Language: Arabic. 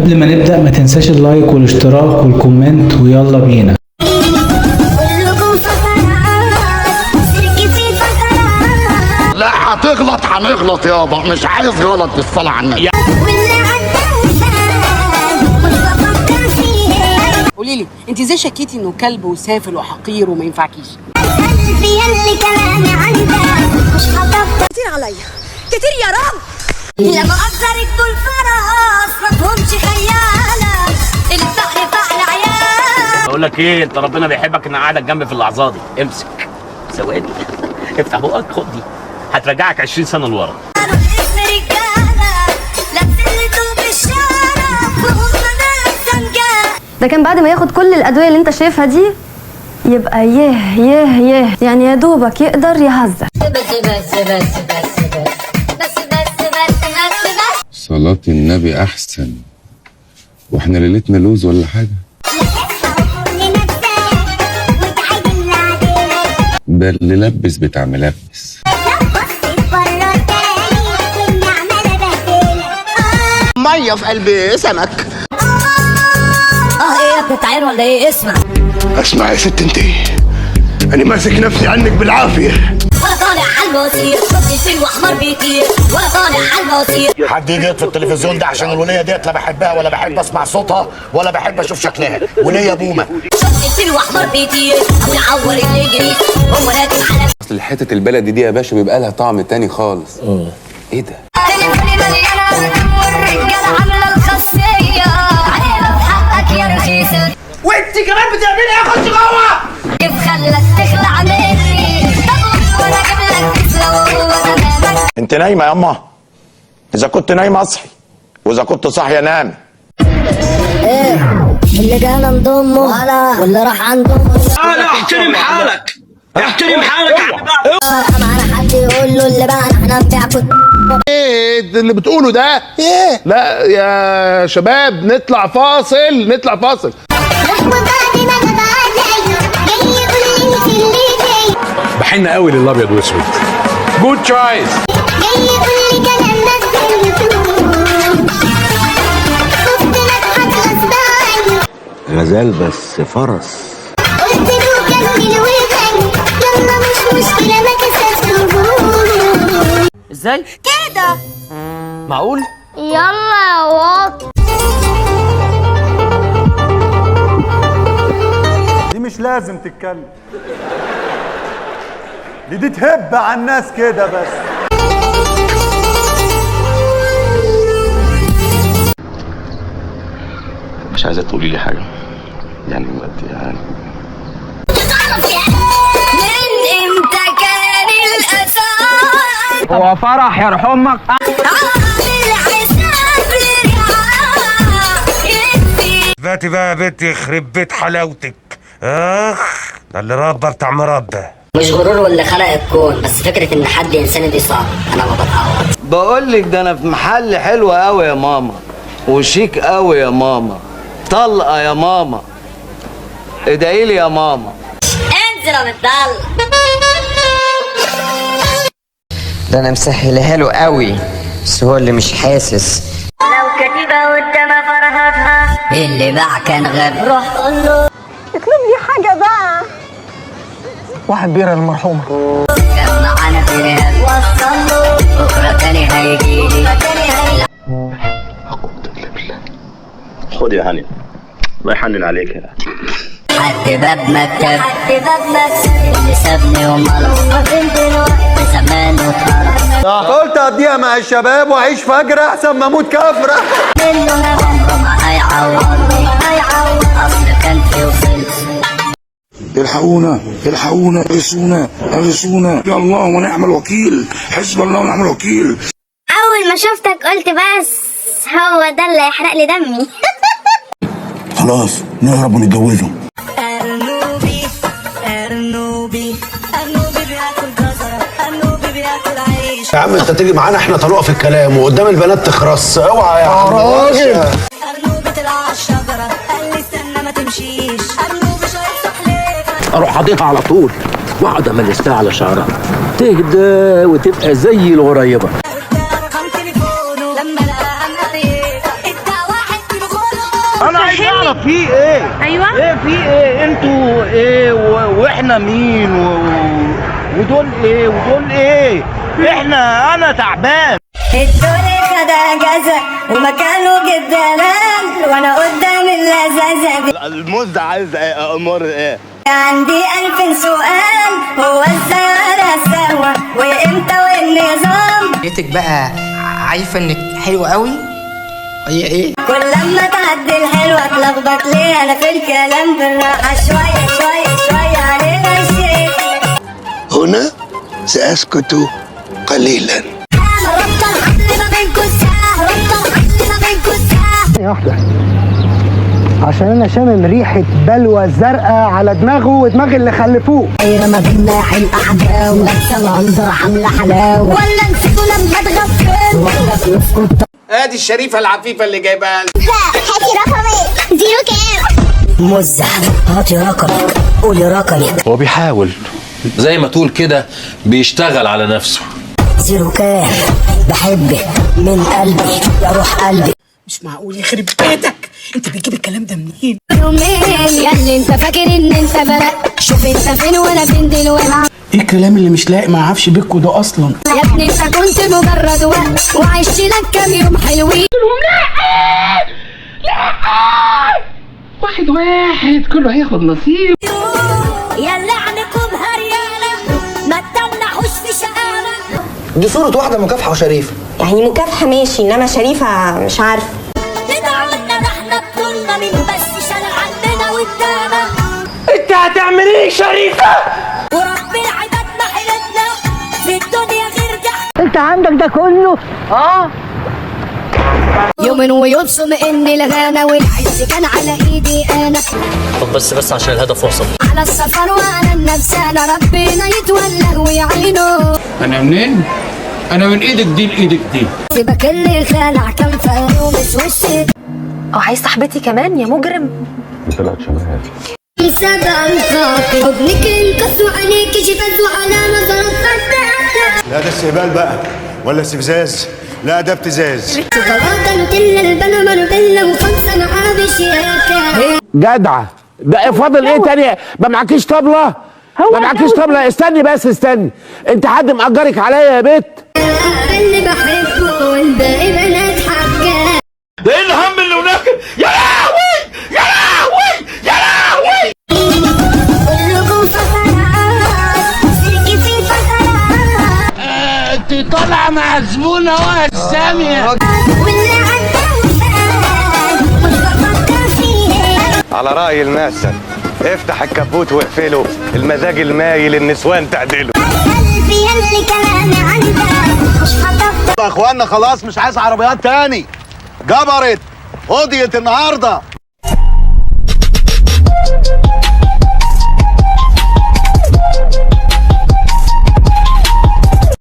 قبل ما نبدأ ما تنساش اللايك والاشتراك والكومنت ويلا بينا. لا هتغلط هنغلط يابا، مش عايز غلط بالصلاة على النبي. قولي لي انت ازاي شكيتي انه كلب وسافل وحقير وما ينفعكيش؟ كتير عليا كتير يا رب. لما اقدرك دول فرس ما فهمش خيالة الفقر فقر عيال. بقول لك ايه، انت ربنا بيحبك ان قاعدك جنبي في اللحظه دي. امسك ثواني افتح بقك، خد دي هترجعك 20 سنه لورا. ده كان بعد ما ياخد كل الادويه اللي انت شايفها دي يبقى يه يعني يا دوبك يقدر يهزر. صلاة النبي احسن، واحنا ليلتنا لوز ولا حاجه؟ ده اللي لبس بتاع ملبس. ميه في قلب سمك. ايه بتتعير ولا ايه؟ اسمع يا ست انتي، انا ماسك نفسي عنك بالعافيه. ولا طالع على المصير شفت واحمر بيطير، ولا طالع على المصير. حد يجي يطفي التلفزيون ده عشان الوليه ديت لا بحبها ولا بحب اسمع صوتها ولا بحب اشوف شكلها. وليه بومه شفت واحمر بيطير ابو العور اللي يجري هو راكب على اصل حته البلد دي يا باشا بيبقى لها طعم تاني خالص. ايه ده؟ وانت كمان بتعملي ايه؟ خش جوه. كيف خلك تخلع مني؟ وانا اجيب لك تسلم. انت نايمه يا اما؟ اذا كنت نايمه اصحي، واذا كنت صاحيه نام. اللي جانا نضمه واللي راح عنده لا احترم حالك، احترم حالك. معانا حد يقول له اللي بقى احنا بتاعكم ايه اللي بتقوله ده؟ ايه؟ لا يا شباب نطلع فاصل، نطلع فاصل. بحن قوي للابيض واسود. جود تشايس. غزال بس فرس. ازاي كده؟ معقول؟ يلا يا واطي. دي مش لازم تتكلم، دي تهب على الناس كده بس. مش عايزة تقولي لي حاجة يعني من امتى كان الاساس هو فرح يرحم امك. دلوقتي بقى يا بنتي يخرب بيت حلاوتك. اخ ده اللي ربى بتاع مربى. مش غرور واللي خلق الكون، بس فكرة ان حد ينساني دي صعب. انا ما بتعوض. بقول لك ده انا في محل حلو قوي يا ماما، وشيك قوي يا ماما، طلقه يا ماما، ادعي لي يا ماما. انزل يا مطلق. ده انا مسهلها له قوي بس هو اللي مش حاسس. لو كتيبة قدام فرهدها اللي باع كان غبي. روح قول له اطلب لي حاجة بقى. واحد بيرة المرحومة. كان معانا في ريال وصل له بكرة تاني هيجيلي. خد يا هاني الله يحنن عليك يا حد باب مكتب اللي سابني ومرض زمان وطرد. قلت اقضيها مع الشباب واعيش فجرة احسن ما اموت كفرة. عمره ما هيعوضني اصل كان في وصلت. الحقونا الحقونا، اغثونا اغثونا، يا الله ونعم الوكيل، حسب الله ونعم الوكيل. اول ما شفتك قلت بس هو ده اللي هيحرق لي دمي. خلاص نهرب ونتجوزه. أرنوبي بياكل جزرة، أرنوبي بياكل عيش. يا عم انت تيجي معانا احنا طلوع في الكلام وقدام البنات تخرس. اوعى يا عم راجل. أرنوبي طلع على الشجرة قال لي استنى ما تمشيش. أرنوبي شايف صحليفة اروح حاططها على طول واقعد املستها على شعرها تهدى وتبقى زي الغريبه. رقم تليفونه لما لقى أنا ادى واحد تليفون. اعرف في ايه. ايوه ايه في ايه؟ انتوا ايه واحنا مين ودول ايه ودول ايه؟ انا تعبان. الدنيا خد اجازه ومكانه جدران وانا قدام اللذاذه دي. الموز عايز ايه؟ امور ايه؟ عندي 1000 سؤال، هو ازاي انا سوا وامتى والنظام؟ لقيتك بقى عارفه انك حلوه قوي. هي ايه؟ كل لما تعدي الحلوه اتلخبط ليه انا في الكلام بالراحه شويه شويه شويه علينا الشيخ. هنا سأسكت قليلا. ربط الحبل ما بينكوا الساعه، ربط الحبل ما بينكوا الساعه. واحده عشان انا شامم ريحه بلوى زرقاء على دماغه ودماغ اللي خلفوه. حيرة ما بين ناحي الاحجام، لابسه العنبر عامله حلاوه، ولا نسيتوا لما اتغفل ولا فلوسكم. ادي الشريفه العفيفه اللي جايبها لي. هاتي رقمي. زيرو كام؟ مزة، هاتي رقمك، قولي رقمك. هو بيحاول زي ما تقول كده بيشتغل على نفسه. زيرو كام؟ بحبك من قلبي يا روح قلبي. مش معقول يخرب بيتك، انت بتجيب الكلام ده منين؟ يومين يا اللي انت فاكر ان انت فرق، شوف انت فين وانا فين دلوقتي. ايه الكلام اللي مش لايق مع عفش بيكو ده اصلا؟ يا ابني انت كنت مجرد وقت وعشت لك كام يوم حلوين. واحد كله هياخد نصيب. يا لعنكم هريانه ما تمنحوش في شقاوه. دي صورة واحدة مكافحة وشريفة. يعني مكافحة ماشي، انما شريفة مش عارفة. ندعونا احنا بطولنا من بس شال عندنا قدامنا. انت هتعمل ايه شريفة؟ ورب العباد ما حيلتنا في الدنيا غير جحد. انت عندك ده كله؟ يوم ويبصم ان الغنى والعز كان على ايدي انا. طب بس عشان الهدف وصل. على السفر وعلى النفس انا ربنا يتولى ويعينه. انا منين؟ انا من ايدك دي لايدك دي. سيبك اللي خلع كان فانوس وشي. عايز صاحبتي كمان يا مجرم. طلعت شباب. سبع الخاطر ابنك انكس وعينيك جفاز وعلى نظر فتاة. لا ده استهبال بقى ولا استفزاز؟ لا ده ابتزاز. شوكولاته نوتيلا الباناما نوتيلا وخمسه نعابي شياكه. جدعه ده فاضل ايه تاني؟ ما معكيش طبله؟ ما معكيش طبله؟ استني بس استني، انت حد مأجرك عليا يا بت؟ اللي بحبه والباقي بنات حاجات. ده ايه الهم اللي هناك؟ يا لهوي يا لهوي يا لهوي. كلكم فقرات سلكي في فقرات. انت طالعه مع زبونه اهو ساميه. واللي عنده وفات مش بفكر فيه. على رأي المثل افتح الكبوت واقفله، المزاج المايل النسوان تعدله. قلبي يلي كلامي عندك مش هتفضل. يا اخوانا خلاص مش عايز عربيات تاني، جبرت قضيت النهارده.